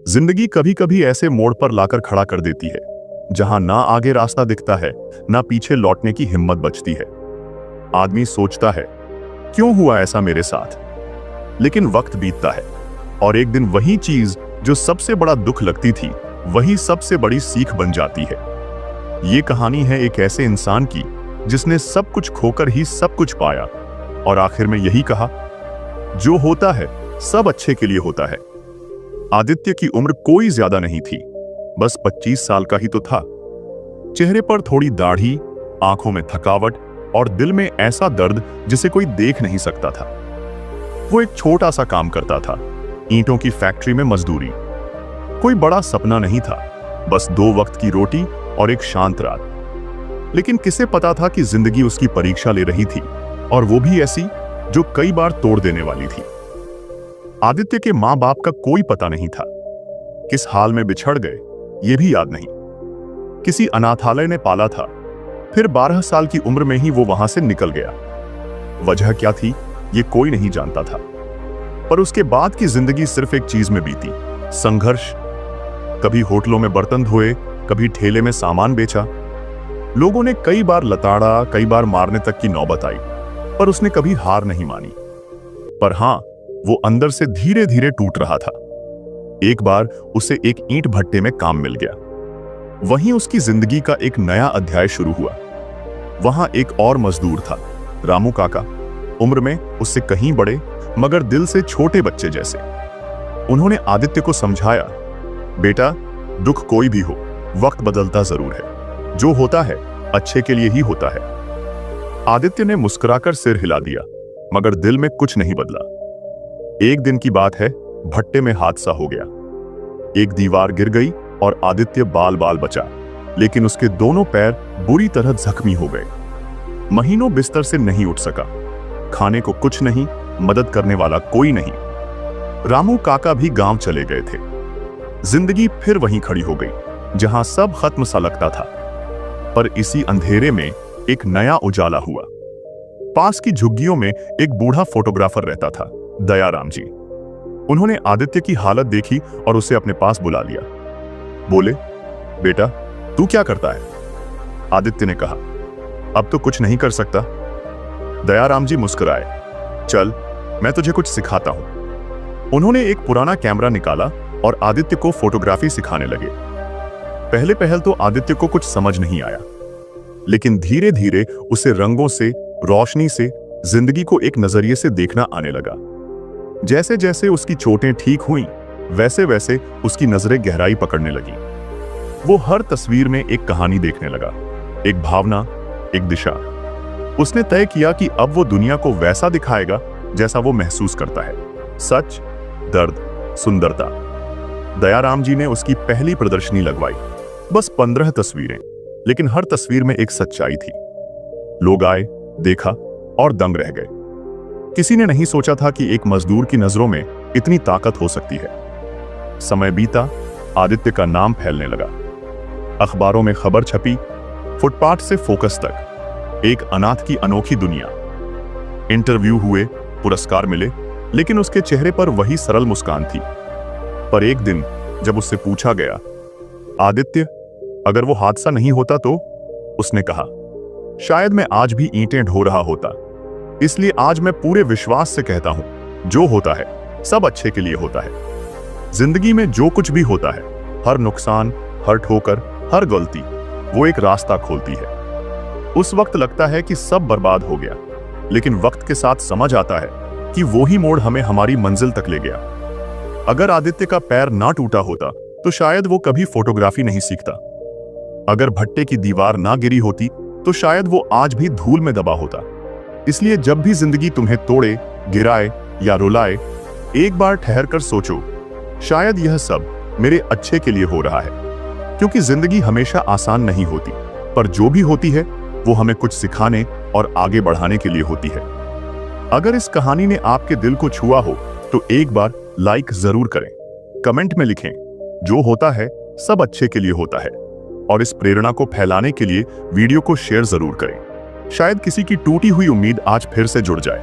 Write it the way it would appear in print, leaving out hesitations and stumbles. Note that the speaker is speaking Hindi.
जिंदगी कभी कभी ऐसे मोड़ पर लाकर खड़ा कर देती है जहां ना आगे रास्ता दिखता है, ना पीछे लौटने की हिम्मत बचती है। आदमी सोचता है क्यों हुआ ऐसा मेरे साथ, लेकिन वक्त बीतता है और एक दिन वही चीज जो सबसे बड़ा दुख लगती थी वही सबसे बड़ी सीख बन जाती है। ये कहानी है एक ऐसे इंसान की जिसने सब कुछ खोकर ही सब कुछ पाया और आखिर में यही कहा, जो होता है सब अच्छे के लिए होता है। आदित्य की उम्र कोई ज्यादा नहीं थी, बस 25 साल का ही तो था। चेहरे पर थोड़ी दाढ़ी, आंखों में थकावट और दिल में ऐसा दर्द जिसे कोई देख नहीं सकता था। वो एक छोटा सा काम करता था, ईंटों की फैक्ट्री में मजदूरी। कोई बड़ा सपना नहीं था, बस 2 वक्त की रोटी और एक शांत रात। लेकिन किसे पता था कि जिंदगी उसकी परीक्षा ले रही थी, और वो भी ऐसी जो कई बार तोड़ देने वाली थी। आदित्य के माँ बाप का कोई पता नहीं था, किस हाल में बिछड़ गए ये भी याद नहीं। किसी अनाथालय ने पाला था, फिर 12 साल की उम्र में ही वो वहां से निकल गया। वजह क्या थी ये कोई नहीं जानता था, पर उसके बाद की जिंदगी सिर्फ एक चीज में बीती, संघर्ष। कभी होटलों में बर्तन धोए, कभी ठेले में सामान बेचा। लोगों ने कई बार लताड़ा, कई बार मारने तक की नौबत आई, पर उसने कभी हार नहीं मानी। पर हां, वो अंदर से धीरे धीरे टूट रहा था। एक बार उसे एक ईंट भट्टे में काम मिल गया। वहीं उसकी जिंदगी का एक नया अध्याय शुरू हुआ। वहां एक और मजदूर था, रामू काका, उम्र में उससे कहीं बड़े मगर दिल से छोटे बच्चे जैसे। उन्होंने आदित्य को समझाया, बेटा, दुख कोई भी हो, वक्त बदलता जरूर है। जो होता है अच्छे के लिए ही होता है। आदित्य ने मुस्कुराकर सिर हिला दिया, मगर दिल में कुछ नहीं बदला। एक दिन की बात है, भट्टे में हादसा हो गया। एक दीवार गिर गई और आदित्य बाल बाल बचा, लेकिन उसके दोनों पैर बुरी तरह जख्मी हो गए। महीनों बिस्तर से नहीं उठ सका, खाने को कुछ नहीं, मदद करने वाला कोई नहीं। रामू काका भी गांव चले गए थे। जिंदगी फिर वहीं खड़ी हो गई जहां सब खत्म सा लगता था। पर इसी अंधेरे में एक नया उजाला हुआ। पास की झुग्गियों में एक बूढ़ा फोटोग्राफर रहता था, दयाराम जी। उन्होंने आदित्य की हालत देखी और उसे अपने पास बुला लिया। बोले, बेटा, तू क्या करता है? आदित्य ने कहा, अब तो कुछ नहीं कर सकता। दयाराम जी मुस्कुराए, चल मैं तुझे कुछ सिखाता हूं। उन्होंने एक पुराना कैमरा निकाला और आदित्य को फोटोग्राफी सिखाने लगे। पहले पहल तो आदित्य को कुछ समझ नहीं आया, लेकिन धीरे धीरे उसे रंगों से, रोशनी से जिंदगी को एक नजरिए से देखना आने लगा। जैसे जैसे उसकी चोटें ठीक हुईं, वैसे वैसे उसकी नजरें गहराई पकड़ने लगी। वो हर तस्वीर में एक कहानी देखने लगा, एक भावना, एक दिशा। उसने तय किया कि अब वो दुनिया को वैसा दिखाएगा जैसा वो महसूस करता है, सच, दर्द, सुंदरता। दयाराम जी ने उसकी पहली प्रदर्शनी लगवाई। बस 15 तस्वीरें, लेकिन हर तस्वीर में एक सच्चाई थी। लोग आए, देखा और दंग रह गए। किसी ने नहीं सोचा था कि एक मजदूर की नजरों में इतनी ताकत हो सकती है। समय बीता, आदित्य का नाम फैलने लगा। अखबारों में खबर छपी, फुटपाथ से फोकस तक, एक अनाथ की अनोखी दुनिया। इंटरव्यू हुए, पुरस्कार मिले, लेकिन उसके चेहरे पर वही सरल मुस्कान थी। पर एक दिन जब उससे पूछा गया, आदित्य, अगर वो हादसा नहीं होता तो? उसने कहा, शायद मैं आज भी ईंटें ढो रहा होता। इसलिए आज मैं पूरे विश्वास से कहता हूं, जो होता है सब अच्छे के लिए होता है। जिंदगी में जो कुछ भी होता है, हर नुकसान, हर ठोकर, हर गलती, वो एक रास्ता खोलती है। उस वक्त लगता है कि सब बर्बाद हो गया, लेकिन वक्त के साथ समझ आता है कि वो ही मोड़ हमें हमारी मंजिल तक ले गया। अगर आदित्य का पैर ना टूटा होता तो शायद वो कभी फोटोग्राफी नहीं सीखता। अगर भट्टे की दीवार ना गिरी होती तो शायद वो आज भी धूल में दबा होता। इसलिए जब भी जिंदगी तुम्हें तोड़े, गिराए या रुलाए, एक बार ठहर कर सोचो, शायद यह सब मेरे अच्छे के लिए हो रहा है। क्योंकि जिंदगी हमेशा आसान नहीं होती, पर जो भी होती है वो हमें कुछ सिखाने और आगे बढ़ाने के लिए होती है। अगर इस कहानी ने आपके दिल को छुआ हो तो एक बार लाइक जरूर करें, कमेंट में लिखें, जो होता है सब अच्छे के लिए होता है। और इस प्रेरणा को फैलाने के लिए वीडियो को शेयर जरूर करें। शायद किसी की टूटी हुई उम्मीद आज फिर से जुड़ जाए।